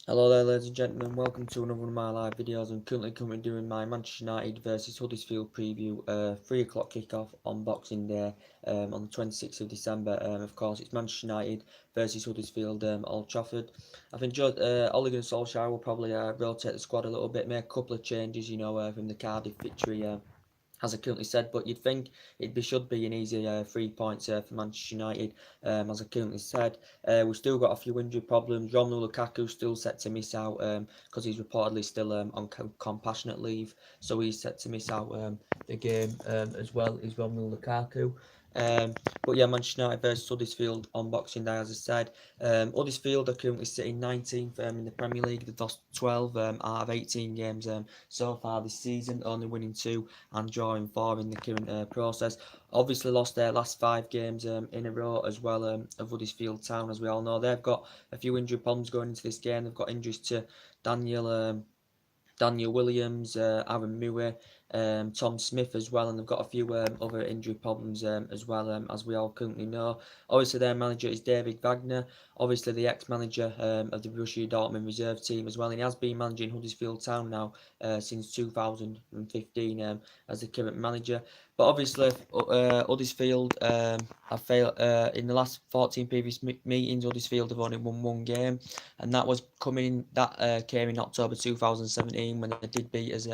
Hello there, ladies and gentlemen. Welcome to another one of my live videos. I'm currently doing my Manchester United versus Huddersfield preview. 3 o'clock kickoff on Boxing Day on the 26th of December. Of course, it's Manchester United versus Huddersfield, Old Trafford. I've enjoyed. Ole Gunnar Solskjaer will probably rotate the squad a little bit, make a couple of changes. From the Cardiff victory. As I currently said, but you'd think should be an easy 3 points for Manchester United. As I currently said, we've still got a few injury problems. Romelu Lukaku still set to miss out because he's reportedly still on compassionate leave, so he's set to miss out the game as well as Romelu Lukaku. Um, but yeah, Manchester United versus Huddersfield on Boxing Day, as I said. Huddersfield are currently sitting 19th in the Premier League. They've lost 12 out of 18 games so far this season, only winning 2 and drawing 4 in the current process. Obviously lost their last 5 games in a row as well of Huddersfield Town, as we all know. They've got a few injury problems going into this game. They've got injuries to Daniel Daniel Williams, Aaron Murray, Tom Smith as well, and they've got a few other injury problems as well, as we all currently know. Obviously, their manager is David Wagner, obviously the ex-manager of the Borussia Dortmund reserve team as well, and he has been managing Huddersfield Town now since 2015 as the current manager. But obviously, Huddersfield have failed in the last 14 previous meetings. Huddersfield have only won 1 game, and that came in October 2017 when they did beat us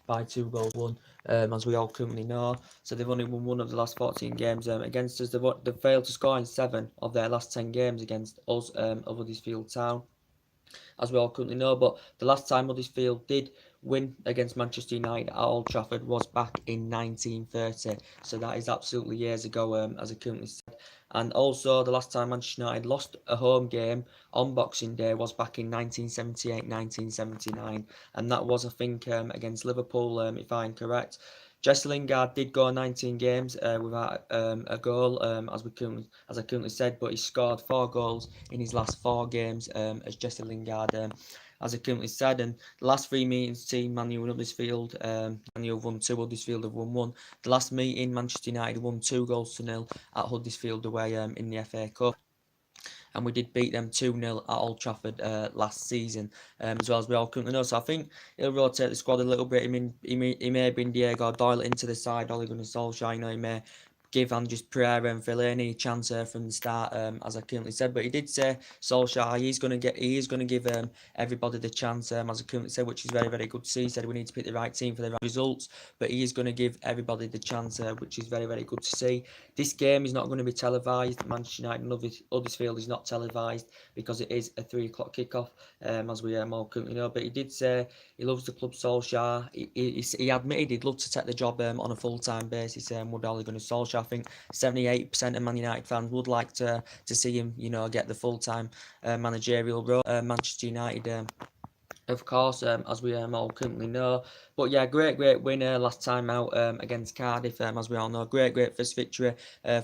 by 2-1, as we all currently know. So they've only won one of the last 14 games against us. They've failed to score in 7 of their last 10 games against us of Huddersfield Town, as we all currently know. But the last time Huddersfield did win against Manchester United at Old Trafford was back in 1930. So that is absolutely years ago, as I currently said. And also, the last time Manchester United lost a home game on Boxing Day was back in 1978, 1979. And that was, I think, against Liverpool, if I'm correct. Jesse Lingard did go 19 games without a goal, as I currently said, but he scored 4 goals in his last 4 games as Jesse Lingard, as I currently said. And the last 3 meetings, team Manu and Huddersfield, Manu have won 2, Huddersfield have won 1. The last meeting, Manchester United won 2 goals to 0 at Huddersfield away in the FA Cup, and we did beat them 2-0 at Old Trafford last season, as well, as we all currently know. So I think he'll rotate the squad a little bit. He may bring Diego Doyle into the side, Ole Gunnar Solskjaer. He may give Andres Pereira and Fellaini a chance from the start, as I currently said. But he did say, Solskjaer, he is going to give everybody the chance, as I currently said, which is very, very good to see. He said we need to pick the right team for the right results, but he is going to give everybody the chance, which is very, very good to see. This game is not going to be televised. Manchester United and Huddersfield is not televised because it is a 3 o'clock kickoff, as we all currently know. But he did say he loves the club, Solskjaer. He admitted he'd love to take the job on a full-time basis. Would Ole Gunnar Solskjaer? I think 78% of Man United fans would like to see him, get the full-time managerial role. Manchester United. Of course, as we all currently know. But yeah, great winner last time out against Cardiff, as we all know. Great first victory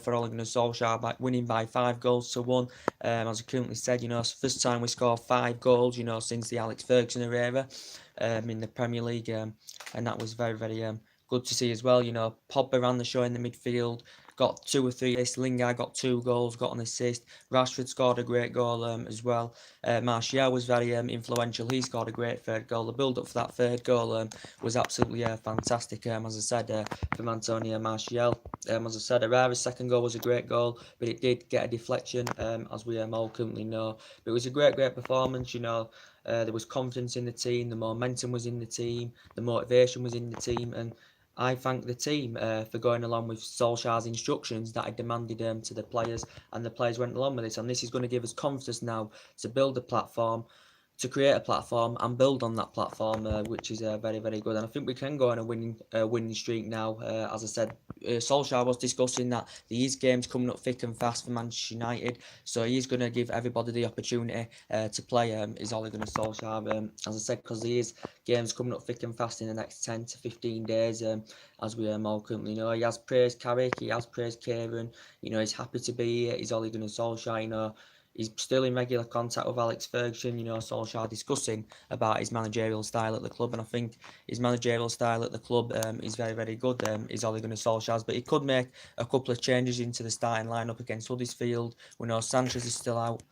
for Ole Gunnar Solskjaer, winning by 5 goals to 1. As I currently said, it's the first time we scored 5 goals, since the Alex Ferguson era in the Premier League, and that was very, very good to see as well. Pogba ran the show in the midfield, got 2 or 3 assists. Lingard got 2 goals, got an assist. Rashford scored a great goal as well. Martial was very influential. He scored a great third goal. The build-up for that third goal was absolutely fantastic, as I said, from Antonio Martial. As I said, Herrera's second goal was a great goal, but it did get a deflection, as we all currently know. But it was a great performance, there was confidence in the team, the momentum was in the team, the motivation was in the team, and I thank the team for going along with Solskjaer's instructions that I demanded to the players, and the players went along with it. And this is going to give us confidence now to build a platform, to create a platform and build on that platform, which is very, very good. And I think we can go on a winning streak now. As I said, Solskjaer was discussing that these games coming up thick and fast for Manchester United, so he's going to give everybody the opportunity to play. Is Ole Gunnar Solskjaer, as I said, because these games coming up thick and fast in the next 10 to 15 days, as we all currently know. He has praised Carrick, he has praised Kieran. He's happy to be here. He's Ole Gunnar Solskjaer. He's still in regular contact with Alex Ferguson, Solskjaer discussing about his managerial style at the club, and I think his managerial style at the club is very, very good. Is Ole Gunnar Solskjaer's, but he could make a couple of changes into the starting lineup against Huddersfield. We know Sanchez is still out.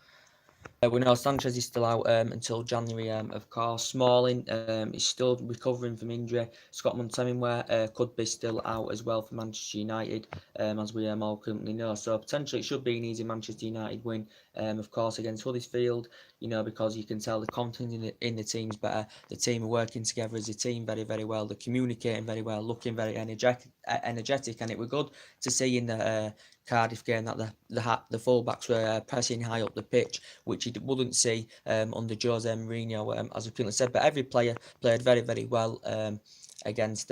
We know Sanchez is still out until January, of course. Smalling is still recovering from injury. Scott McTominay could be still out as well for Manchester United, as we all currently know. So potentially it should be an easy Manchester United win, of course, against Huddersfield. Because you can tell the confidence in the team's better. The team are working together as a team very, very well. They're communicating very well, looking very energetic, and it was good to see in the Cardiff game that the fullbacks were pressing high up the pitch, which you wouldn't see under Jose Mourinho, as I currently said. But every player played very, very well against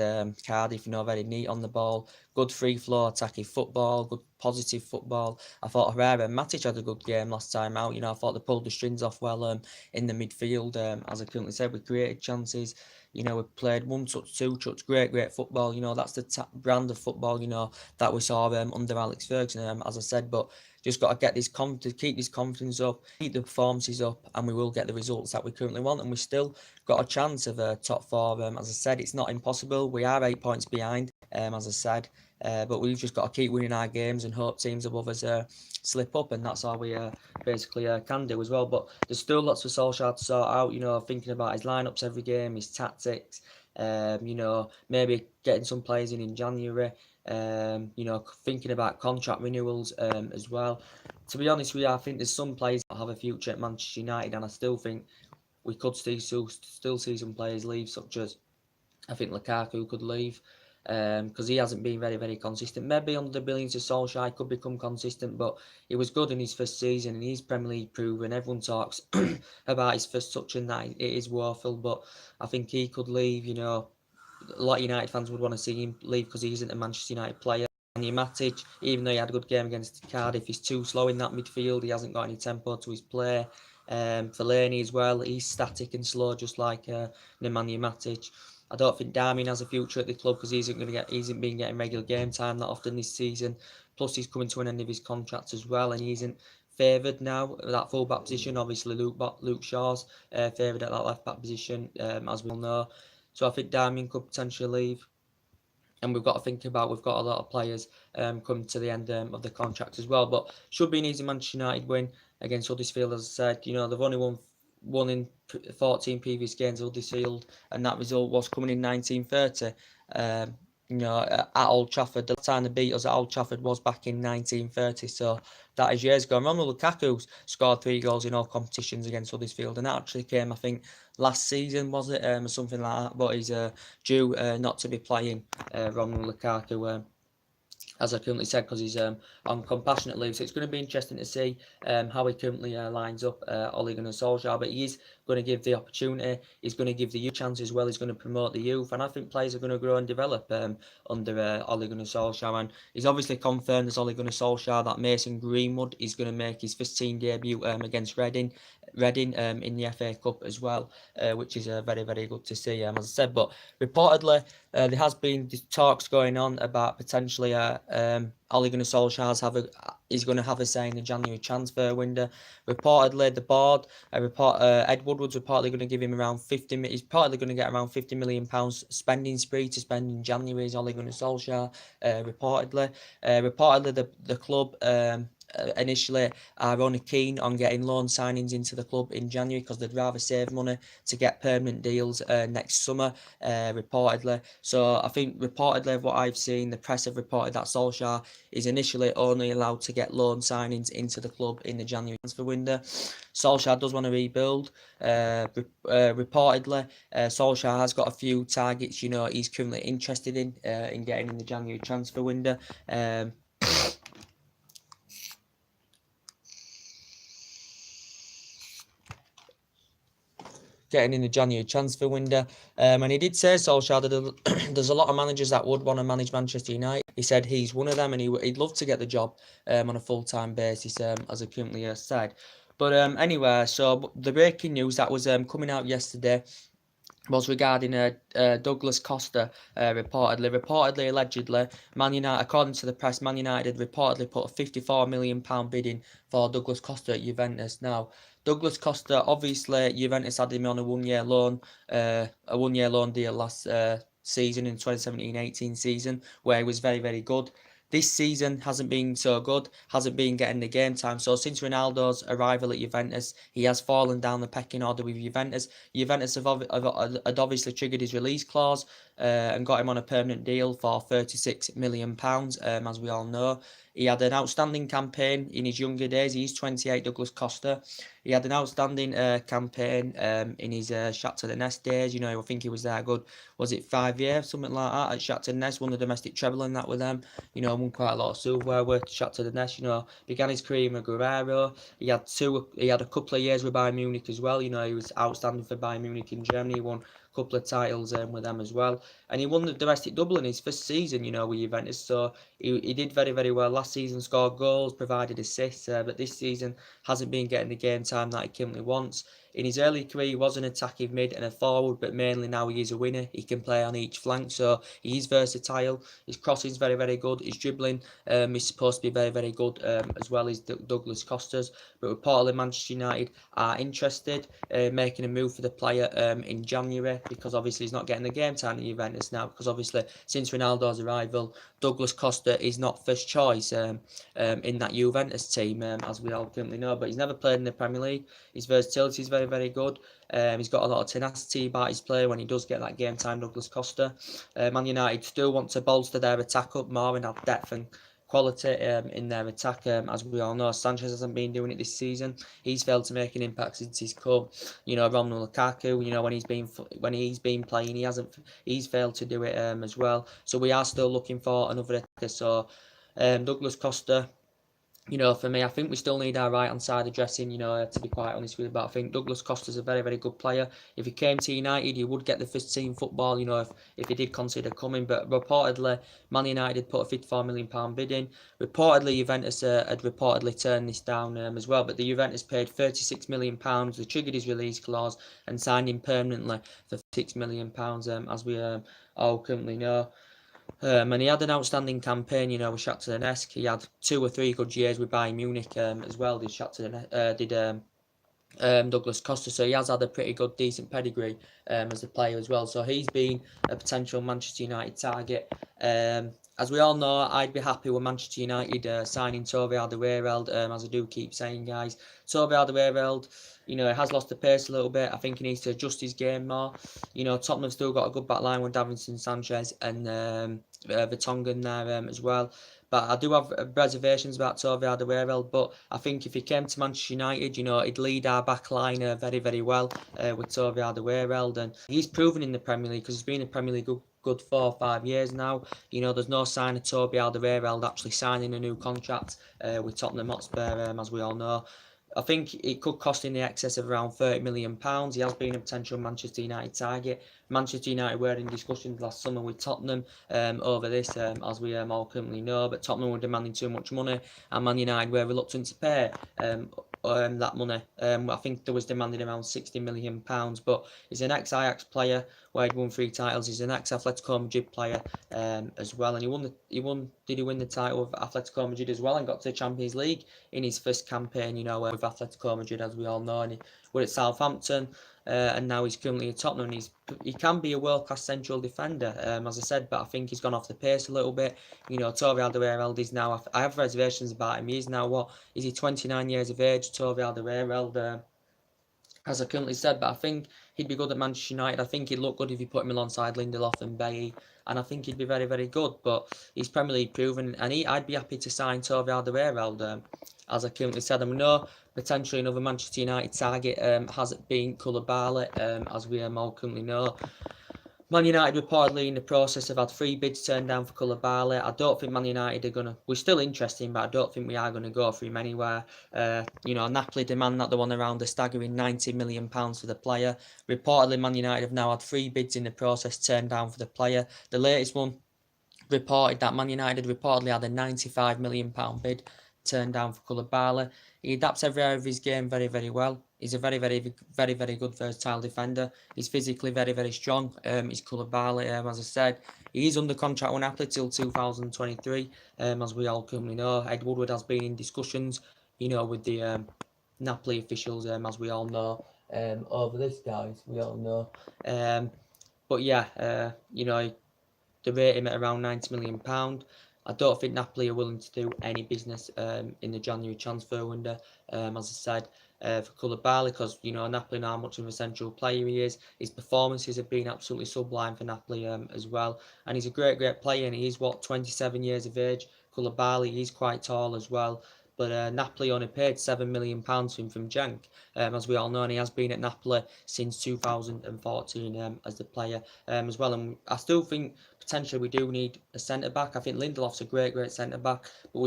Cardiff. Very neat on the ball, good free flow attacking football, good positive football. I thought Herrera and Matic had a good game last time out. I thought they pulled the strings off well in the midfield. As I currently said, we created chances. We played one touch, two touch, great football. That's the brand of football, that we saw under Alex Ferguson, as I said. But just got to get this keep this confidence up, keep the performances up, and we will get the results that we currently want. And we still got a chance of top four. As I said, it's not impossible. We are 8 points behind, as I said. But we've just got to keep winning our games and hope teams above us slip up, and that's all we basically can do as well. But there's still lots for Solskjaer to sort out. Thinking about his lineups every game, his tactics. Maybe getting some players in January. Thinking about contract renewals as well. To be honest with you, I think there's some players that have a future at Manchester United, and I still think we could still see some players leave, such as I think Lukaku could leave. Because he hasn't been very, very consistent. Maybe under the brilliance of Solskjaer, he could become consistent, but he was good in his first season and he's Premier League proven. Everyone talks about his first touch and that it is woeful, but I think he could leave. A lot of United fans would want to see him leave because he isn't a Manchester United player. And Matic, even though he had a good game against Cardiff, he's too slow in that midfield. He hasn't got any tempo to his play. Fellaini as well, he's static and slow, just like Nemanja Matic. I don't think Darmian has a future at the club because he isn't been getting regular game time that often this season. Plus, he's coming to an end of his contract as well, and he isn't favoured now at that full back position. Obviously, Luke Shaw's favoured at that left back position, as we all know. So I think Darmian could potentially leave. And we've got to think about, we've got a lot of players coming to the end of the contract as well. But should be an easy Manchester United win against Huddersfield, as I said. They've only won in 14 previous games at Huddersfield, and that result was coming in 1930. At Old Trafford. The last time they beat us at Old Trafford was back in 1930, so that is years ago. Romelu Lukaku scored 3 goals in all competitions against Huddersfield, and that actually came, I think, last season, was it, or something like that. But he's due not to be playing, Romelu Lukaku, as I currently said, because he's on compassionate leave. So it's going to be interesting to see how he currently lines up Ole Gunnar Solskjaer. But he is going to give the opportunity. He's going to give the youth chance as well. He's going to promote the youth. And I think players are going to grow and develop under Ole Gunnar Solskjaer. And he's obviously confirmed as Ole Gunnar Solskjaer that Mason Greenwood is going to make his first team debut against Reading in the FA Cup as well, which is very, very good to see, as I said. But reportedly, there has been talks going on about potentially Ole Gunnar Solskjaer is going to have a say in the January transfer window. Reportedly, the board, Ed Woodward's reportedly going to give him around 50. He's partly going to get around £50 million spending spree to spend in January. Is Ole Gunnar Solskjaer reportedly? The club initially are only keen on getting loan signings into the club in January because they'd rather save money to get permanent deals next summer, reportedly. So I think reportedly, what I've seen, the press have reported that Solskjaer is initially only allowed to get loan signings into the club in the January transfer window. Solskjaer does want to rebuild. Reportedly, Solskjaer has got a few targets, he's currently interested in getting in the January transfer window. Getting in the January transfer window, and he did say, Solskjaer, that there's a lot of managers that would want to manage Manchester United. He said he's one of them, and he'd love to get the job on a full-time basis, as I currently said. But anyway, so the breaking news that was coming out yesterday was regarding Douglas Costa, reportedly, allegedly, Man United, according to the press, Man United had reportedly put a £54 million bid in for Douglas Costa at Juventus. Now, Douglas Costa, obviously, Juventus had him on a one-year loan deal last season, in 2017-18 season, where he was very, very good. This season hasn't been so good, hasn't been getting the game time. So since Ronaldo's arrival at Juventus, he has fallen down the pecking order with Juventus. Juventus had obviously triggered his release clause and got him on a permanent deal for £36 million, as we all know. He had an outstanding campaign in his younger days. He's 28, Douglas Costa. He had an outstanding campaign in his Shakhtar Donetsk days. You know, I think he was there good, was it 5 years, something like that, at Shakhtar Donetsk, won the domestic treble and that with them. You know, won quite a lot of silverware with Shakhtar Donetsk. You know, began his career with Guerrero. He had a couple of years with Bayern Munich as well. You know, he was outstanding for Bayern Munich in Germany. He won a couple of titles with them as well. And he won the domestic double in his first season, you know, with Juventus. So he did very, very well. Last season scored goals, provided assists, but this season hasn't been getting the game time that he currently wants. In his early career, he was an attacking mid and a forward, but mainly now he is a winner. He can play on each flank, so he is versatile. His crossing is very, very good. His dribbling is supposed to be very, very good as well as Douglas Costa's. But reportedly, Manchester United are interested in making a move for the player in January, because obviously he's not getting the game time at Juventus now, because obviously since Ronaldo's arrival, Douglas Costa is not first choice in that Juventus team, as we all currently know. But he's never played in the Premier League. His versatility is very, very good. He's got a lot of tenacity about his play when he does get that game time, Douglas Costa. Man United still want to bolster their attack up more and have depth and quality in their attack. As we all know, Sanchez hasn't been doing it this season. He's failed to make an impact since he's come. You know, Romelu Lukaku, you know, when he's been playing, he's failed to do it as well. So we are still looking for another attacker. So Douglas Costa, you know, for me, I think we still need our right-hand side addressing, you know, to be quite honest with you. But I think Douglas Costa's a very, very good player. If he came to United, he would get the first team football, you know, if he did consider coming. But reportedly, Man United had put a £54 million bid in. Reportedly, Juventus had reportedly turned this down as well. But the Juventus paid £36 million. They triggered his release clause and signed him permanently for £6 million, as we all currently know. And he had an outstanding campaign, you know, with Shakhtar Donetsk. He had 2 or 3 good years with Bayern Munich as well. Did Douglas Costa, so he has had a pretty good, decent pedigree as a player as well. So he's been a potential Manchester United target. As we all know, I'd be happy with Manchester United signing Toby Alderweireld, as I do keep saying, guys. Toby Alderweireld, you know, has lost the pace a little bit. I think he needs to adjust his game more. You know, Tottenham still got a good back line with Davinson Sanchez and Vertonghen there as well. But I do have reservations about Toby Alderweireld. But I think if he came to Manchester United, you know, he'd lead our back line very, very well with Toby Alderweireld. And he's proven in the Premier League, because he's been in the Premier League good 4 or 5 years now. You know, there's no sign of Toby Alderweireld actually signing a new contract with Tottenham Hotspur, as we all know. I think it could cost in the excess of around £30 million. He has been a potential Manchester United target. Manchester United were in discussions last summer with Tottenham over this, as we all currently know, but Tottenham were demanding too much money, and Man United were reluctant to pay that money. I think there was demanded around £60 million, but he's an ex-Ajax player where he'd won 3 titles. He's an ex-Atletico Madrid player as well, and did he win the title with Atletico Madrid as well, and got to the Champions League in his first campaign, you know, with Atletico Madrid, as we all know, and he was at Southampton, and now he's currently at Tottenham. He can be a world-class central defender, as I said, but I think he's gone off the pace a little bit. You know, Toby Alderweireld is now, I have reservations about him. He's now, is he 29 years of age, Toby Alderweireld, as I currently said, but I think he'd be good at Manchester United. I think he'd look good if you put him alongside Lindelof and Bailly, and I think he'd be very, very good. But he's Premier League proven, and I'd be happy to sign Toby Alderweireld, as I currently said. And we know potentially another Manchester United target has been Koulibaly, as we all currently know. Man United reportedly in the process have had 3 bids turned down for Koulibaly. I don't think Man United are going to... We're still interested, but I don't think we are going to go for him anywhere. You know, Napoli demand that they want around a staggering £90 million for the player. Reportedly, Man United have now had 3 bids in the process turned down for the player. The latest one reported that Man United reportedly had a £95 million bid turned down for Koulibaly. He adapts every area of his game very, very well. He's a very, very, very, very good versatile defender. He's physically very, very strong. He's Koulibaly, as I said. He is under contract with Napoli till 2023, as we all currently know. Ed Woodward has been in discussions, you know, with the Napoli officials, as we all know, over this, guys. We all know. But yeah, you know, they rate him at around £90 million. I don't think Napoli are willing to do any business in the January transfer window, as I said, for Koulibaly, because Napoli know how much of a central player he is. His performances have been absolutely sublime for Napoli as well, and he's a great player, and he's 27 years of age. Koulibaly, he's quite tall as well. But Napoli only paid £7 million for him from Genk, as we all know, and he has been at Napoli since 2014 as the player as well. And I still think potentially we do need a centre back. I think Lindelof's a great centre back, but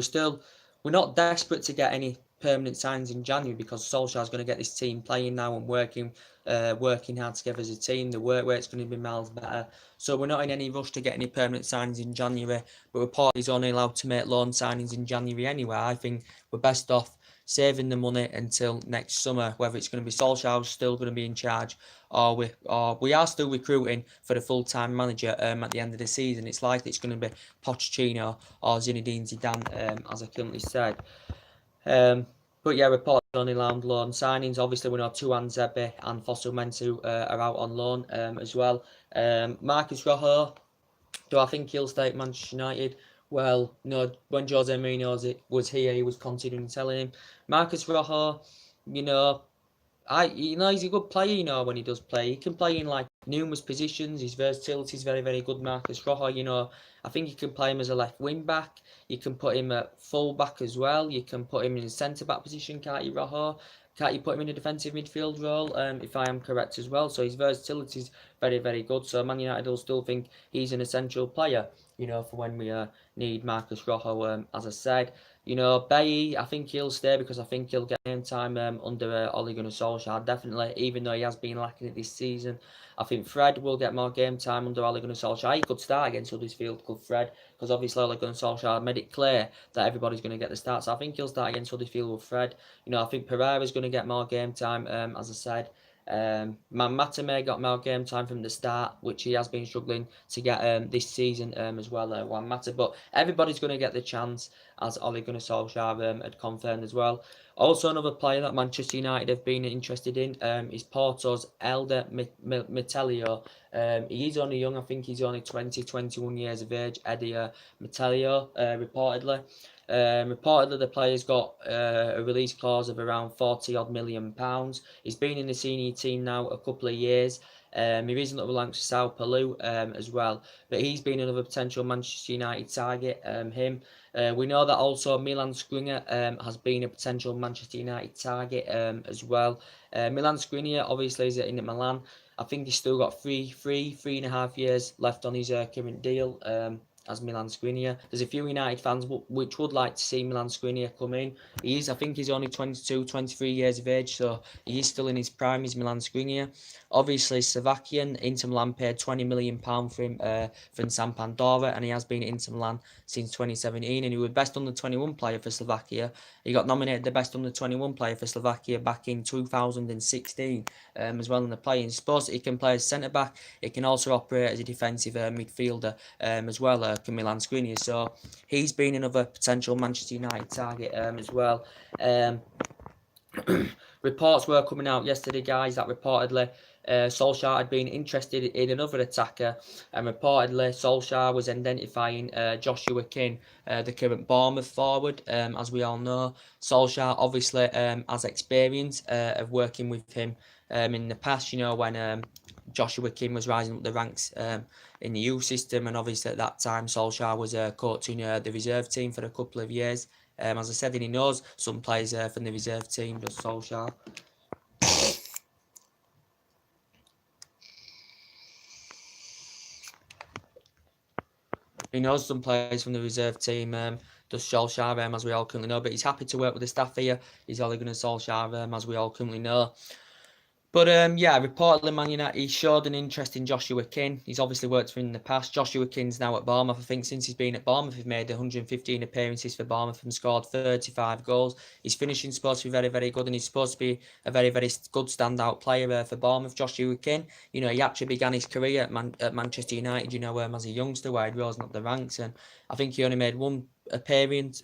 we're not desperate to get any permanent signs in January, because Solskjaer's going to get this team playing now and working hard together as a team. The work rate's going to be miles better, so we're not in any rush to get any permanent signings in January. But reportedly only allowed to make loan signings in January anyway. I think we're best off saving the money until next summer, whether it's going to be Solskjaer still going to be in charge, or we are still recruiting for the full-time manager at the end of the season. It's likely it's going to be Pochettino or Zinedine Zidane, as I currently said. But yeah, reported only allowed loan signings. Obviously, we know Tuanzebe and Fossil Mentu are out on loan as well. Marcus Rojo, do I think he'll stay at Manchester United? Well, no. When Jose Mourinho was here, he was considering telling him. Marcus Rojo, he's a good player. When he does play, he can play in like numerous positions. His versatility is very good. Marcus Rojo, I think you can play him as a left wing back. You can put him at full back as well. You can put him in a centre back position, can't you, Rojo? Can't you put him in a defensive midfield role? If I am correct as well. So his versatility is very good. So Man United will still think he's an essential player, for when we need Marcus Rojo. As I said. Bailly, I think he'll stay, because I think he'll get game time under Ole Gunnar Solskjaer, definitely, even though he has been lacking it this season. I think Fred will get more game time under Ole Gunnar Solskjaer. He could start against Huddersfield, could Fred, because obviously Ole Gunnar Solskjaer made it clear that everybody's going to get the start. So I think he'll start against Huddersfield with Fred. I think Pereira's going to get more game time, as I said. Matame got more game time from the start, which he has been struggling to get this season as well, Juan Mata. But everybody's going to get the chance, as Ole Gunnar Solskjaer had confirmed as well. Also, another player that Manchester United have been interested in is Porto's Elder Metelio. He is only young. I think he's only 21 years of age. Eddie Metelio, reportedly. Reportedly, the player's got a release clause of around £40 million. He's been in the senior team now a couple of years. He recently belongs to Sao Paulo as well, but he's been another potential Manchester United target. We know that also Milan Skriniar has been a potential Manchester United target as well. Milan Skriniar obviously is in Milan. I think he's still got three and a half years left on his current deal. As Milan Skriniar. There's a few United fans which would like to see Milan Skriniar come in. I think he's only 22, 23 years of age, so he is still in his prime, he's Milan Skriniar. Obviously, Slovakian, Inter Milan paid £20 million for him from Sampdoria, and he has been at Inter Milan since 2017, and he was best under 21 player for Slovakia. He got nominated the best under 21 player for Slovakia back in 2016 as well in the playing. Suppose he can play as centre-back, he can also operate as a defensive midfielder as well, Milan Skriniar. So he's been another potential Manchester United target as well. Reports were coming out yesterday, guys, that reportedly Solskjaer had been interested in another attacker, and reportedly Solskjaer was identifying Joshua King, the current Bournemouth forward. As we all know, Solskjaer obviously has experience of working with him in the past, when Joshua King was rising up the ranks in the youth system, and obviously at that time Solskjaer was coaching the reserve team for a couple of years. As I said, and he knows some players from the reserve team, does Solskjaer. He knows some players from the reserve team, does Solskjaer, as we all currently know, but he's happy to work with the staff here. He's Ole Gunnar Solskjaer, as we all currently know. But yeah, reportedly Man United, he showed an interest in Joshua King. He's obviously worked for him in the past. Joshua King's now at Bournemouth. I think since he's been at Bournemouth, he's made 115 appearances for Bournemouth and scored 35 goals. His finishing supposed to be very good, and he's supposed to be a very good standout player for Bournemouth. Joshua King, he actually began his career at Manchester United, as a youngster, where he'd risen up the ranks, and I think he only made one appearance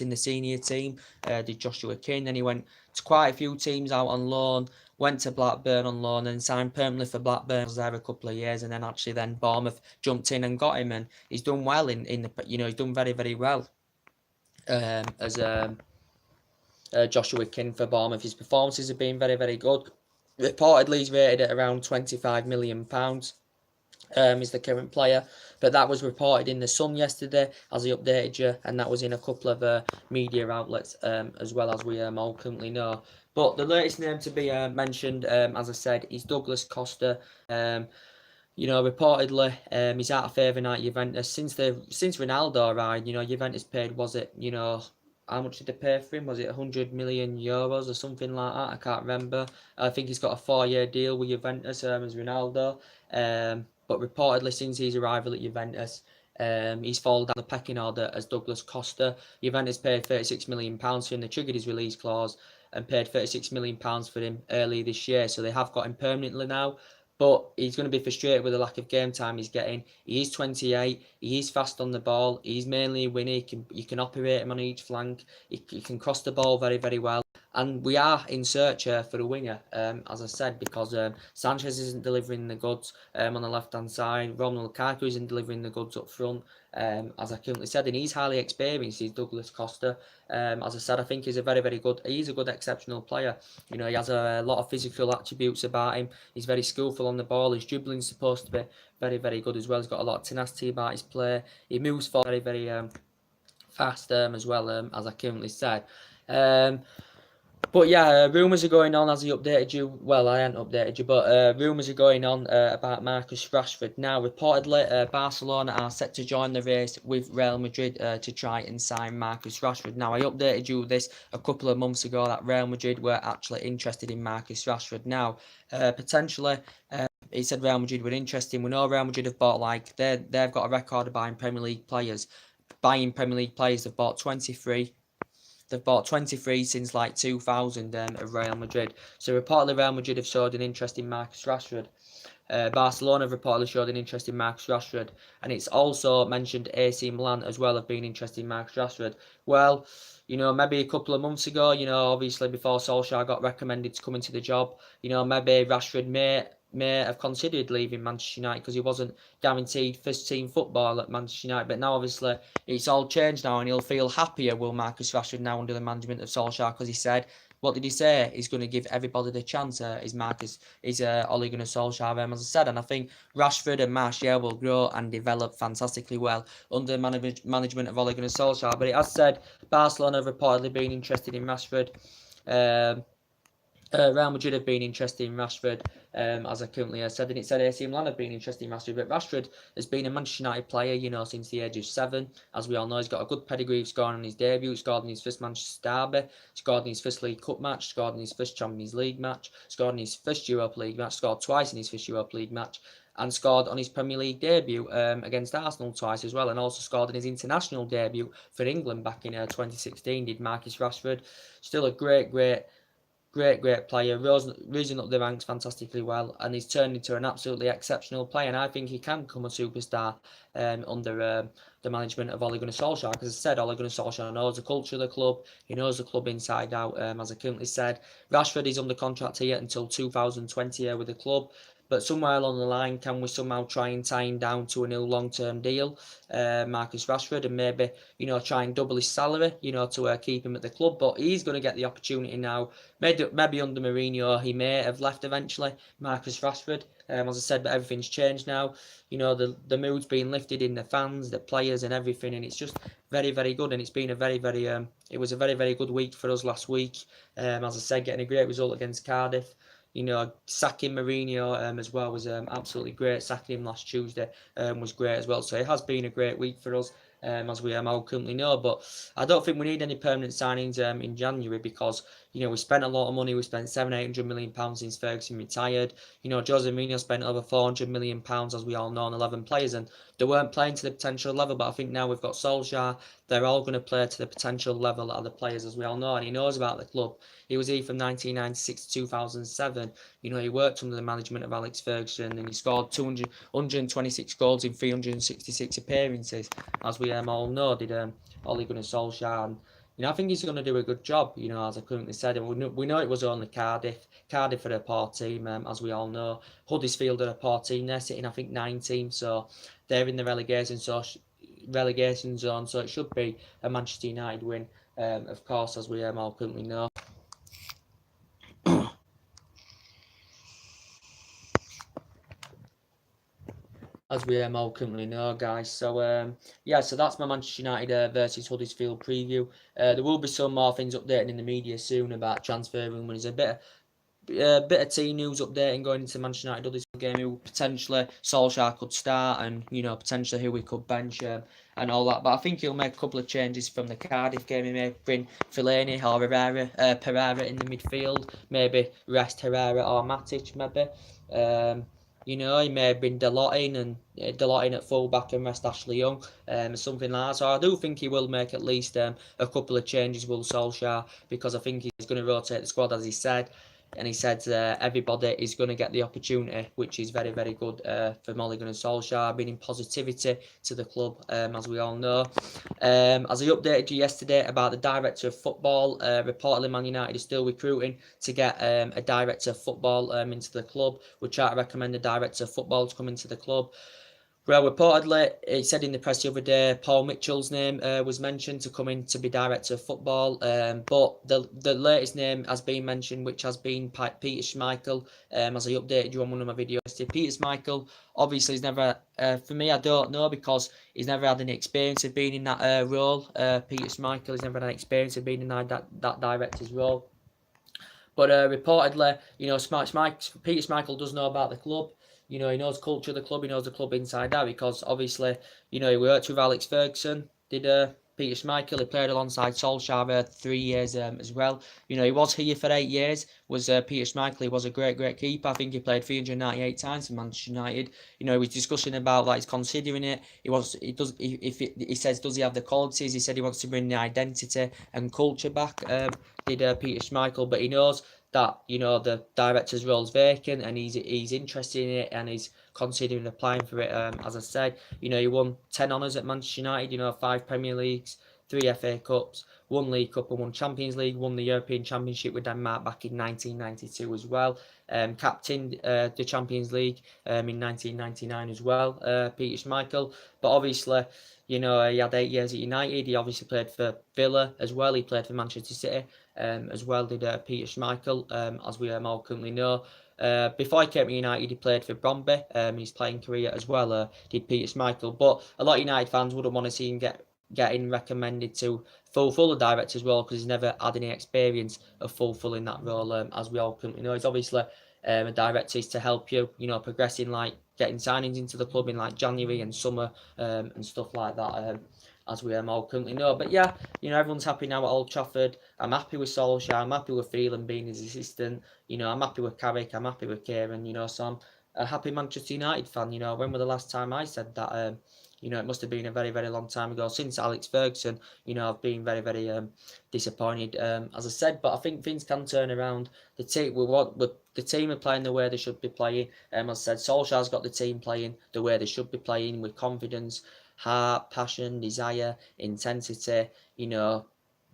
in the senior team, did Joshua King. Then he went to quite a few teams out on loan. went to Blackburn on loan and signed permanently for Blackburn. Was there a couple of years, and then actually then Bournemouth jumped in and got him, and he's done well in the he's done very, very well as Joshua King for Bournemouth. His performances have been very, very good. Reportedly, he's rated at around £25 million. Is the current player, but that was reported in the Sun yesterday, as he updated you, and that was in a couple of media outlets as well, as we all currently know. But the latest name to be mentioned, as I said, is Douglas Costa. Reportedly, he's out of favour now at Juventus since Ronaldo arrived. Juventus paid, was it, how much did they pay for him? Was it 100 million euros or something like that? I can't remember. I think he's got a 4-year deal with Juventus as Ronaldo. But reportedly, since his arrival at Juventus, he's fallen down the pecking order as Douglas Costa. Juventus paid £36 million for him. They triggered his release clause and paid £36 million for him early this year. So they have got him permanently now. But he's going to be frustrated with the lack of game time he's getting. He is 28. He is fast on the ball. He's mainly a winner. You can operate him on each flank. He can cross the ball very, very well. And we are in search for a winger, as I said, because Sanchez isn't delivering the goods on the left-hand side. Romelu Lukaku isn't delivering the goods up front, as I currently said. And he's highly experienced. He's Douglas Costa. As I said, I think he's a very, very good, he's a good, exceptional player. He has a lot of physical attributes about him. He's very skillful on the ball. His dribbling's supposed to be very, very good as well. He's got a lot of tenacity about his play. He moves forward very, very fast as well, as I currently said. But yeah, rumours are going on, as he updated you. Well, I hadn't updated you, but rumours are going on about Marcus Rashford. Now, reportedly, Barcelona are set to join the race with Real Madrid to try and sign Marcus Rashford. Now, I updated you this a couple of months ago that Real Madrid were actually interested in Marcus Rashford. Now, potentially, he said Real Madrid were interested. We know Real Madrid have bought, they've got a record of buying Premier League players. They've bought 23. They've bought 23 since 2000 of Real Madrid. So reportedly Real Madrid have showed an interest in Marcus Rashford. Barcelona have reportedly showed an interest in Marcus Rashford. And it's also mentioned AC Milan as well have been interested in Marcus Rashford. Well, maybe a couple of months ago, obviously before Solskjaer got recommended to come into the job, maybe Rashford may have considered leaving Manchester United because he wasn't guaranteed first team football at Manchester United. But now obviously it's all changed now, and he'll feel happier, will Marcus Rashford, now under the management of Solskjaer, because he said, what did he say? He's going to give everybody the chance. Is Ole Gunnar Solskjaer, as I said, and I think Rashford and Martial will grow and develop fantastically well under the management of Ole Gunnar Solskjaer. But it has said Barcelona have reportedly been interested in Rashford. Real Madrid have been interested in Rashford, as I currently said, and it said AC Milan have been interested in Rashford. But Rashford has been a Manchester United player, since the age of 7. As we all know, he's got a good pedigree of scoring on his debut. He scored in his first Manchester derby, scored in his first League Cup match, scored in his first Champions League match, scored in his first Europa League match, scored twice in his first Europa League match, and scored on his Premier League debut against Arsenal twice as well, and also scored in his international debut for England back in 2016, did Marcus Rashford. Still a great player, rising up the ranks fantastically well, and he's turned into an absolutely exceptional player, and I think he can become a superstar under the management of Ole Gunnar Solskjaer, because as I said, Ole Gunnar Solskjaer knows the culture of the club, he knows the club inside out, as I currently said. Rashford is under contract here until 2020 here with the club, but somewhere along the line, can we somehow try and tie him down to a new long-term deal, Marcus Rashford, and maybe, try and double his salary, to keep him at the club? But he's going to get the opportunity now. Maybe under Mourinho, he may have left eventually, Marcus Rashford. As I said, but everything's changed now. The mood's been lifted in the fans, the players, and everything, and it's just very, very good. And it's been a very, very, it was a very, very good week for us last week. As I said, getting a great result against Cardiff. Sacking Mourinho as well was absolutely great. Sacking him last Tuesday was great as well. So it has been a great week for us, as we all currently know. But I don't think we need any permanent signings in January, because we spent a lot of money. We spent £700-800 million since Ferguson retired. Jose Mourinho spent over £400 million, as we all know, on 11 players, and they weren't playing to the potential level. But I think now we've got Solskjaer, they're all going to play to the potential level of the players, as we all know, and he knows about the club. He was here from 1996 to 2007. He worked under the management of Alex Ferguson, and he scored 126 goals in 366 appearances, as we all know, did Ole Gunnar Solskjaer. And I think he's going to do a good job. As I currently said, and we know it was only Cardiff. Cardiff are a poor team, as we all know. Huddersfield are a poor team. They're sitting, I think, 19th, so they're in the relegation zone. So it should be a Manchester United win, of course, as we all currently know. As we all currently know, guys. So yeah, so that's my Manchester United versus Huddersfield preview. There will be some more things updating in the media soon about transfer rumours. A bit of team news updating going into Manchester United Huddersfield game. Who potentially Solskjaer could start, and potentially who we could bench, and all that. But I think he'll make a couple of changes from the Cardiff game. He may bring Fellaini or Pereira in the midfield. Maybe rest Herrera or Matic. Maybe. He may bring Delotte in at full-back and rest Ashley Young, something like that. So I do think he will make at least a couple of changes, Will Solskjaer, because I think he's going to rotate the squad, as he said. And he said everybody is going to get the opportunity, which is very, very good for Mulligan and Solskjaer, bringing positivity to the club, as we all know. As I updated you yesterday about the director of football, reportedly Man United is still recruiting to get a director of football into the club. We're trying to recommend a director of football to come into the club. Well, reportedly, it said in the press the other day, Paul Mitchell's name was mentioned to come in to be director of football. But the latest name has been mentioned, which has been Peter Schmeichel. As I updated you on one of my videos, Peter Schmeichel obviously has never, for me, I don't know, because he's never had any experience of being in that role. Peter Schmeichel has never had experience of being in that director's role. But reportedly, Peter Schmeichel does know about the club. He knows culture of the club. He knows the club inside out, because obviously, he worked with Alex Ferguson. Did Peter Schmeichel? He played alongside Solskjaer 3 years as well. He was here for 8 years. Was Peter Schmeichel? He was a great keeper. I think he played 398 times for Manchester United. He was discussing about that. He's considering it. He says, does he have the qualities? He said he wants to bring the identity and culture back. Did Peter Schmeichel? But he knows that the director's role is vacant, and he's interested in it, and he's considering applying for it. As I said, he won 10 honours at Manchester United. 5 Premier Leagues, 3 FA Cups, 1 League Cup and 1 Champions League. Won the European Championship with Denmark back in 1992 as well. Captained the Champions League in 1999 as well. Peter Schmeichel. But obviously, he had 8 years at United. He obviously played for Villa as well. He played for Manchester City as well. Did Peter Schmeichel, as we all currently know. Before he came to United, he played for Bromby. His playing career as well. Did Peter Schmeichel. But a lot of United fans wouldn't want to see him getting recommended to fulfill the director's role, because he's never had any experience of fulfilling that role. As we all currently know, he's obviously a director is to help you, progressing, like getting signings into the club in like January and summer and stuff like that. As we all currently know. But yeah, everyone's happy now at Old Trafford. I'm happy with Solskjaer. I'm happy with Phelan being his assistant. I'm happy with Carrick. I'm happy with Kieran. So I'm a happy Manchester United fan. When was the last time I said that? It must have been a very, very long time ago. Since Alex Ferguson, I've been very, very disappointed, as I said. But I think things can turn around. The team are playing the way they should be playing. As I said, Solskjaer's got the team playing the way they should be playing, with confidence, heart, passion, desire, intensity,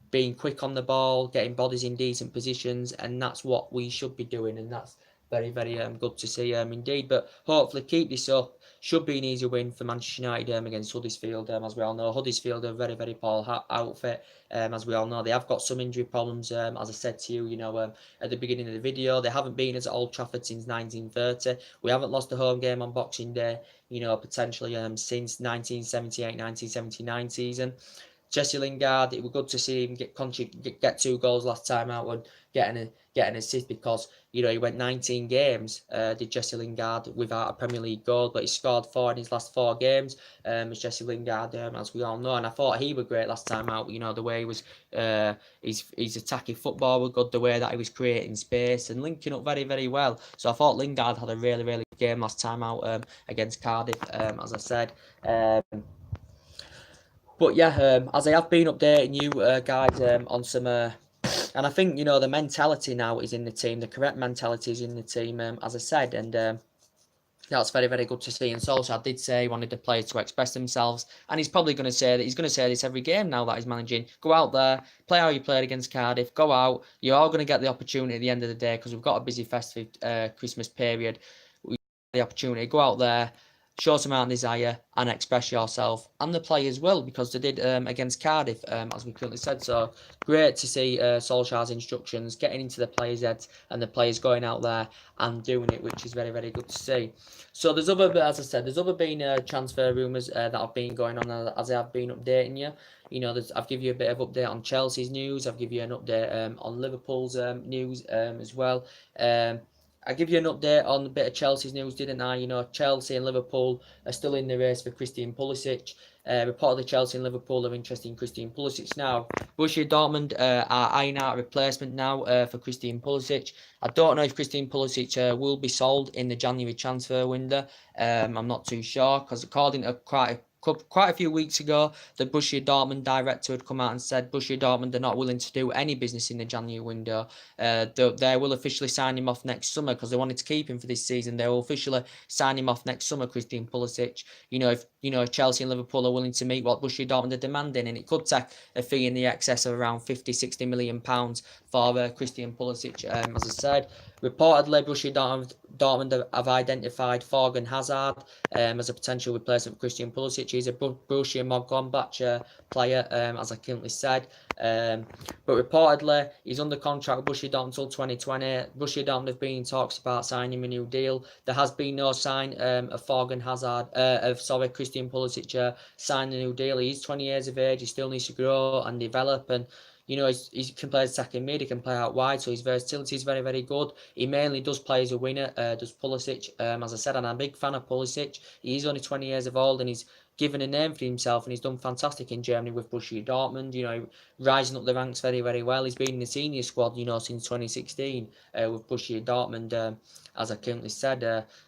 being quick on the ball, getting bodies in decent positions, and that's what we should be doing, and that's very, very good to see indeed. But hopefully keep this up. Should be an easy win for Manchester United against Huddersfield. As we all know, Huddersfield are a very, very poor outfit. As we all know, they have got some injury problems. As I said to you, at the beginning of the video, they haven't been at Old Trafford since 1930. We haven't lost a home game on Boxing Day, potentially since 1978-1979 season. Jesse Lingard, it was good to see him get 2 goals last time out and get an assist, because he went 19 games, did Jesse Lingard, without a Premier League goal, but he scored 4 in his last 4 games. As Jesse Lingard, as we all know, and I thought he was great last time out. The way he was, his attacking football was good, the way that he was creating space and linking up very, very well. So I thought Lingard had a really, really good game last time out against Cardiff, as I said. But yeah, as I have been updating you guys on some, and I think the mentality now is in the team, the correct mentality is in the team, as I said, and That's very, very good to see. And Solskjaer did say he wanted the players to express themselves, and he's probably going to say that he's going to say this every game now that he's managing. Go out there, play how you played against Cardiff. Go out. You're all going to get the opportunity at the end of the day because we've got a busy festive Christmas period. We the opportunity. Go out there, show some out desire, and express yourself. And the players will, because they did against Cardiff, as we currently said. So great to see Solskjaer's instructions getting into the players' heads and the players going out there and doing it, which is very, very good to see. So there's other, as I said, there's other been transfer rumours that have been going on as I have been updating you. You know, I've given you a bit of update on Chelsea's news. I've given you an update on Liverpool's news as well. I give you an update on a bit of Chelsea's news, didn't I? You know, Chelsea and Liverpool are still in the race for Christian Pulisic. Reportedly, Chelsea and Liverpool are interested in Christian Pulisic now. Borussia Dortmund are eyeing out a replacement now for Christian Pulisic. I don't know if Christian Pulisic will be sold in the January transfer window. I'm not too sure, because according to quite a few weeks ago, the Borussia Dortmund director had come out and said Borussia Dortmund are not willing to do any business in the January window. They will officially sign him off next summer because they wanted to keep him for this season. They will officially sign him off next summer, Christian Pulisic. If Chelsea and Liverpool are willing to meet what Borussia Dortmund are demanding, and it could take a fee in the excess of around 50-60 million pounds for Christian Pulisic. As I said, reportedly Borussia Dortmund have identified Thorgan Hazard as a potential replacement for Christian Pulisic. He's a Borussia Mönchengladbach player, as I currently said. But reportedly, he's under contract with Borussia Dortmund until 2020. Borussia Dortmund have been in talks about signing a new deal. There has been no sign of Thorgan Hazard, Christian Pulisic signing a new deal. He's 20 years of age. He still needs to grow and develop, and he can play as second mid, he can play out wide, so his versatility is very, very good. He mainly does play as a winner, does Pulisic. As I said, and I'm a big fan of Pulisic. He's only 20 years of old, and he's given a name for himself, and he's done fantastic in Germany with Borussia Dortmund, rising up the ranks very, very well. He's been in the senior squad, since 2016 with Borussia Dortmund, as I currently said,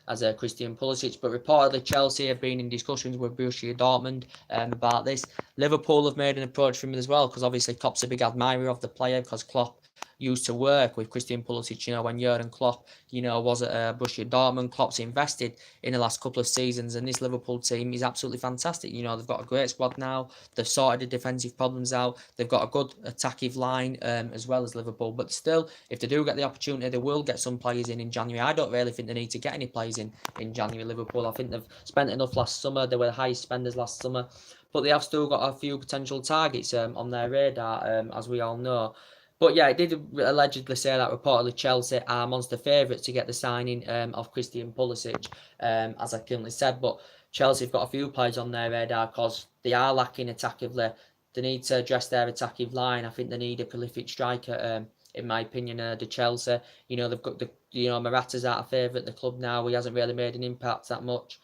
as Christian Pulisic. But reportedly, Chelsea have been in discussions with Borussia Dortmund about this. Liverpool have made an approach for him as well, because obviously Klopp's a big admirer of the player, because Klopp used to work with Christian Pulisic, when Jurgen Klopp, was at Borussia Dortmund. Klopp's invested in the last couple of seasons, and this Liverpool team is absolutely fantastic. They've got a great squad now. They've sorted the defensive problems out. They've got a good attacking line as well as Liverpool. But still, if they do get the opportunity, they will get some players in January. I don't really think they need to get any players in January, Liverpool. I think they've spent enough last summer. They were the highest spenders last summer. But they have still got a few potential targets on their radar, as we all know. But yeah, it did allegedly say that reportedly Chelsea are monster favourites to get the signing of Christian Pulisic, as I currently said. But Chelsea have got a few players on their radar because they are lacking attackively. They need to address their attacking line. I think they need a prolific striker, in my opinion, the Chelsea. They've got Morata's out of favour at the club now. He hasn't really made an impact that much.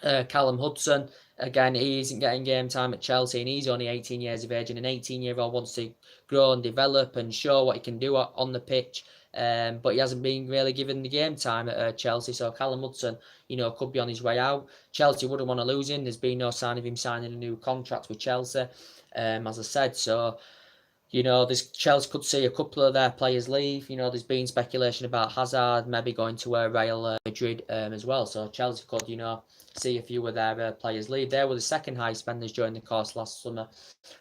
Callum Hudson, again, he isn't getting game time at Chelsea, and he's only 18 years of age, and an 18-year-old wants to grow and develop and show what he can do on the pitch, but he hasn't been really given the game time at Chelsea, so Callum Hudson, could be on his way out. Chelsea wouldn't want to lose him. There's been no sign of him signing a new contract with Chelsea, as I said, so Chelsea could see a couple of their players leave. There's been speculation about Hazard maybe going to Real Madrid as well. So Chelsea could, see a few of their players leave. They were the second highest spenders during the course last summer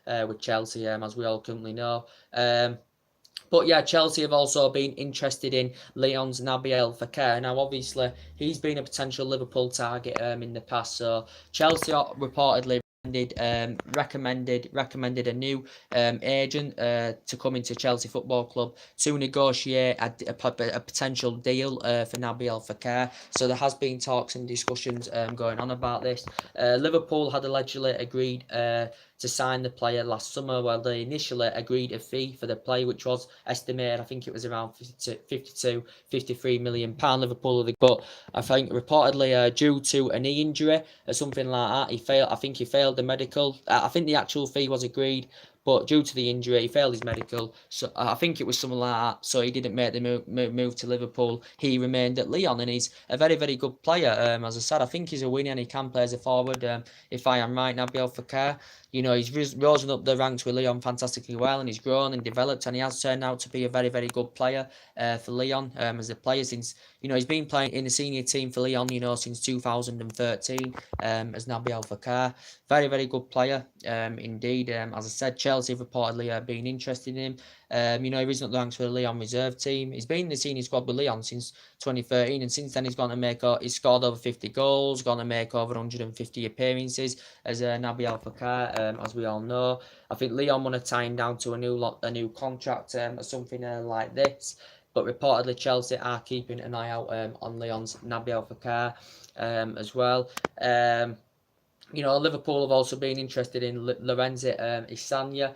with Chelsea, as we all currently know. But yeah, Chelsea have also been interested in Lyon's Nabil Fekir. Now, obviously, he's been a potential Liverpool target in the past. So Chelsea reportedly recommended a new agent to come into Chelsea Football Club to negotiate a potential deal for Nabil Fekir. So there has been talks and discussions going on about this. Liverpool had allegedly agreed to sign the player last summer. Well, they initially agreed a fee for the player, which was estimated, I think it was around 53 million pound. Liverpool, but I think reportedly due to a knee injury or something like that, he failed. I think he failed the medical. I think the actual fee was agreed, but due to the injury, he failed his medical. So I think it was something like that. So he didn't make the move to Liverpool. He remained at Lyon, and he's a very, very good player. As I said, I think he's a winner and he can play as a forward. If I am right, Nabil Fekir. you know, he's risen up the ranks with Lyon fantastically well, and he's grown and developed, and he has turned out to be a very, very good player for Lyon as a player since, you know, he's been playing in the senior team for Lyon, you know, since 2013 as Naby Al-Fakar. Very, very good player indeed. As I said, Chelsea reportedly been interested in him. You know, he risen up the ranks for the Lyon reserve team. He's been in the senior squad with Lyon since 2013, and since then he's gone to he's scored over 50 goals, gone to make over 150 appearances as Naby Al-Fakar, as we all know. I think Lyon want to tie him down to a new contract or something like this. But reportedly Chelsea are keeping an eye out on Lyon's Naby Al-Fakar as well. You know, Liverpool have also been interested in Lorenzo Isanya.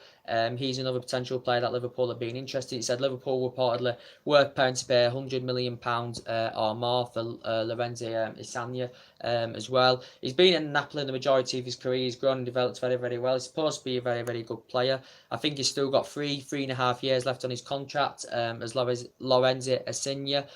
He's another potential player that Liverpool have been interested in. He said Liverpool reportedly were prepared to pay £100 million or more for Lorenzo Isanya as well. He's been in Napoli the majority of his career. He's grown and developed very, very well. He's supposed to be a very, very good player. I think he's still got three and a half years left on his contract as Lorenzo Isanya.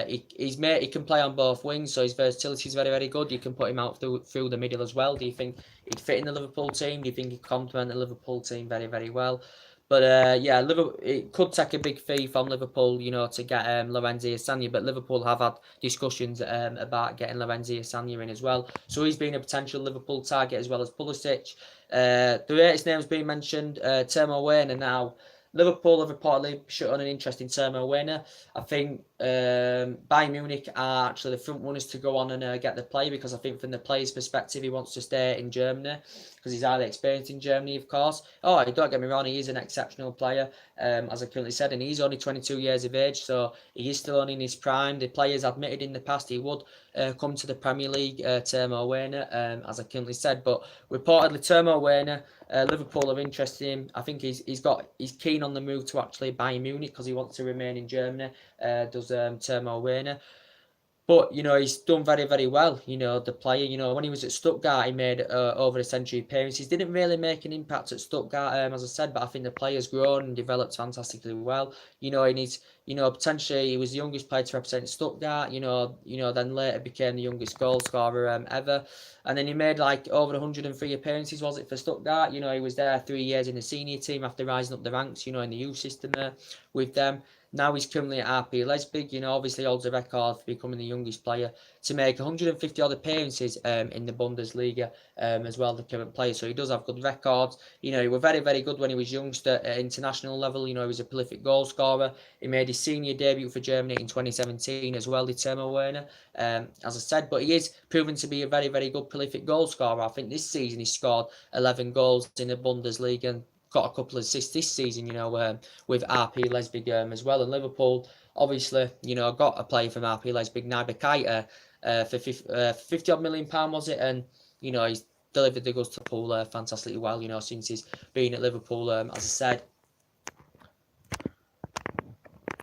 He can play on both wings, so his versatility is very, very good. You can put him out through the middle as well. Do you think he'd fit in the Liverpool team? Do you think he'd complement the Liverpool team very, very well? But yeah, Liverpool, it could take a big fee from Liverpool, you know, to get Lorenzo Isanya. But Liverpool have had discussions about getting Lorenzo Isanya in as well. So he's been a potential Liverpool target as well as Pulisic. The latest names being mentioned, Timo Werner now. Liverpool have reportedly shut on an interest in Timo Werner. I think Bayern Munich are actually the front runners to go on and get the player, because I think from the player's perspective he wants to stay in Germany because he's highly experienced in Germany, of course. Oh, don't get me wrong, he is an exceptional player, as I currently said, and he's only 22 years of age, so he is still only in his prime. The players admitted in the past he would come to the Premier League, Timo Werner, as I currently said. But reportedly Timo Werner, Liverpool are interested in him. I think he's keen on the move to actually Bayern Munich because he wants to remain in Germany. Does Timo Werner. But, you know, he's done very, very well, you know, the player. You know, when he was at Stuttgart, he made over a century appearances. Didn't really make an impact at Stuttgart, as I said, but I think the player's grown and developed fantastically well. You know, he needs, you know, potentially he was the youngest player to represent Stuttgart, you know, then later became the youngest goal scorer ever. And then he made like over 103 appearances, was it, for Stuttgart? You know, he was there 3 years in the senior team after rising up the ranks, you know, in the youth system there with them. Now he's currently at RB Leipzig, you know, obviously holds a record for becoming the youngest player to make 150 odd appearances in the Bundesliga as well, the current player. So he does have good records. You know, he was very, very good when he was youngster at international level. You know, he was a prolific goal scorer. He made his senior debut for Germany in 2017 as well, did Timo Werner, as I said. But he is proven to be a very, very good prolific goal scorer. I think this season he scored 11 goals in the Bundesliga and got a couple of assists this season, you know, with RB Leipzig as well. And Liverpool, obviously, you know, got a player from RB Leipzig, Naby Keita, for 50 odd million pound, was it? And, you know, he's delivered the goods to Liverpool fantastically well, you know, since he's been at Liverpool, as I said.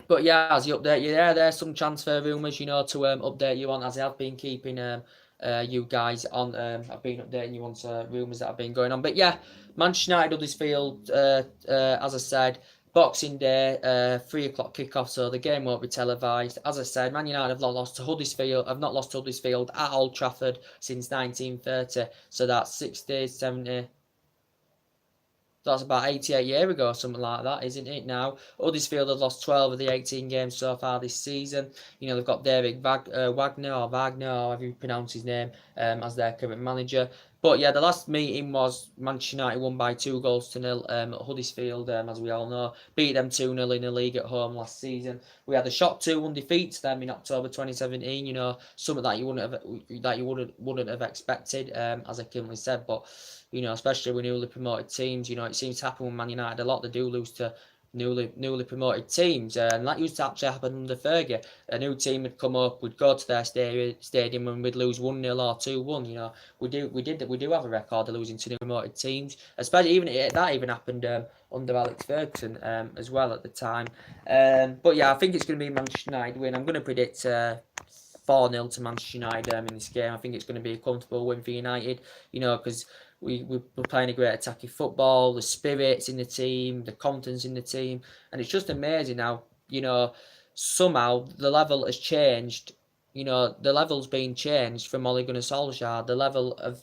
But yeah, as you update you there's some transfer rumours, you know, to update you on, as I have been keeping you guys on. I've been updating you on rumours that have been going on. But yeah, Manchester United Huddersfield, as I said, Boxing Day, 3 o'clock kickoff, so the game won't be televised. As I said, Man United have not lost to Huddersfield. Have not lost to Huddersfield at Old Trafford since 1930. So that's 60, 70. That's about 88 years ago, something like that, isn't it now? Huddersfield have lost 12 of the 18 games so far this season. You know, they've got David Wagner, or however you pronounce his name, as their current manager. But yeah, the last meeting was Manchester United won by 2-0 at Huddersfield, as we all know. Beat them 2-0 in the league at home last season. We had a shock 2-1 defeat to them in October 2017. You know, something that you wouldn't have expected, as I currently said. But you know, especially with newly promoted teams, you know, it seems to happen with Man United a lot. They do lose to newly promoted teams, and that used to actually happen under Fergie. A new team would come up, we'd go to their stadium, and we'd lose 1-0 or 2-1. You know, we do have a record of losing to new promoted teams, especially that even happened under Alex Ferguson as well at the time. But yeah, I think it's going to be Manchester United win. I'm going to predict 4-0 to Manchester United in this game. I think it's going to be a comfortable win for United. You know, because we're playing a great attacking football, the spirits in the team, the confidence in the team, and it's just amazing how, you know, somehow the level has changed. You know, the level's been changed from Ole Gunnar Solskjaer. The level of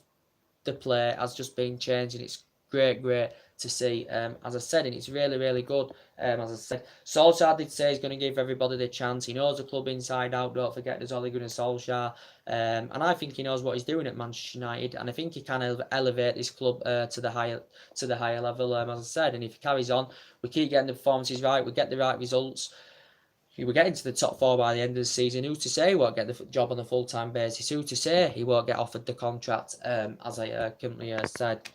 the play has just been changed, and it's great to see. As I said, and it's really good. As I said, Solskjaer did say he's going to give everybody the chance. He knows the club inside out. Don't forget, there's Ole Gunnar Solskjaer, and I think he knows what he's doing at Manchester United, and I think he can elevate this club to the higher level. As I said, and if he carries on, we keep getting the performances right, we get the right results. We're getting to the top 4 by the end of the season. Who's to say he won't get the job on a full-time basis? Who's to say he won't get offered the contract? As I currently said.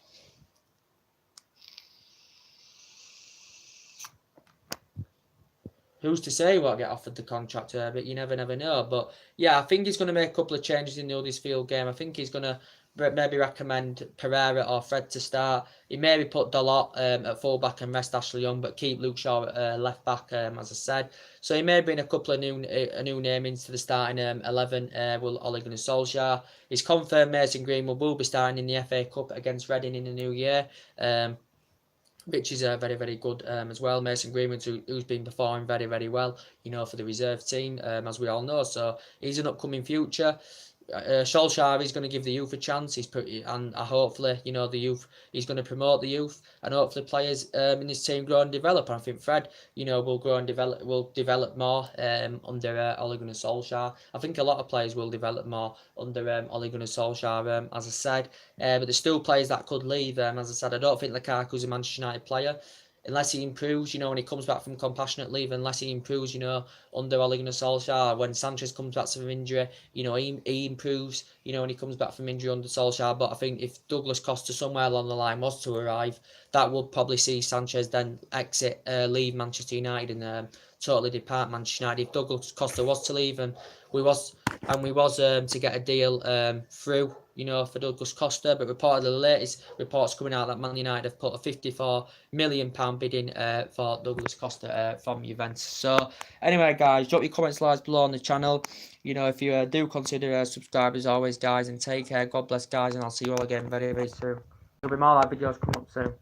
Who's to say he won't get offered the contract? But you never know. But yeah, I think he's going to make a couple of changes in the Huddersfield game. I think he's going to maybe recommend Pereira or Fred to start. He maybe put Dalot at fullback and rest Ashley Young, but keep Luke Shaw at left back, as I said. So he may bring a couple of new namings to the starting 11. Will Ole Gunnar Solskjaer. He's confirmed Mason Greenwood will be starting in the FA Cup against Reading in the new year. Which is very good as well. Mason Greenwood, who's been performing very well, for the reserve team, as we all know. So he's an upcoming future. Solskjaer is going to give the youth a chance. And hopefully, the youth, he's going to promote the youth, and hopefully players in this team grow and develop. And I think Fred, will grow and develop more under Ole Gunnar Solskjaer. I think a lot of players will develop more under Ole Gunnar Solskjaer, as I said. But there's still players that could leave. As I said, I don't think Lukaku's a Manchester United player. Unless he improves, when he comes back from compassionate leave, unless he improves, under Ole Gunnar Solskjaer, when Sanchez comes back from injury, he improves, when he comes back from injury under Solskjaer. But I think if Douglas Costa somewhere along the line was to arrive, that would probably see Sanchez then leave Manchester United and totally depart Manchester United. If Douglas Costa was to leave and we was to get a deal through, for Douglas Costa, but reportedly the latest reports coming out that Man United have put a £54 million bid in for Douglas Costa from Juventus. So anyway, guys, drop your comments, likes below on the channel. If you do consider subscribe as always, guys, and take care. God bless, guys, and I'll see you all again very soon. There'll be more live videos coming up soon.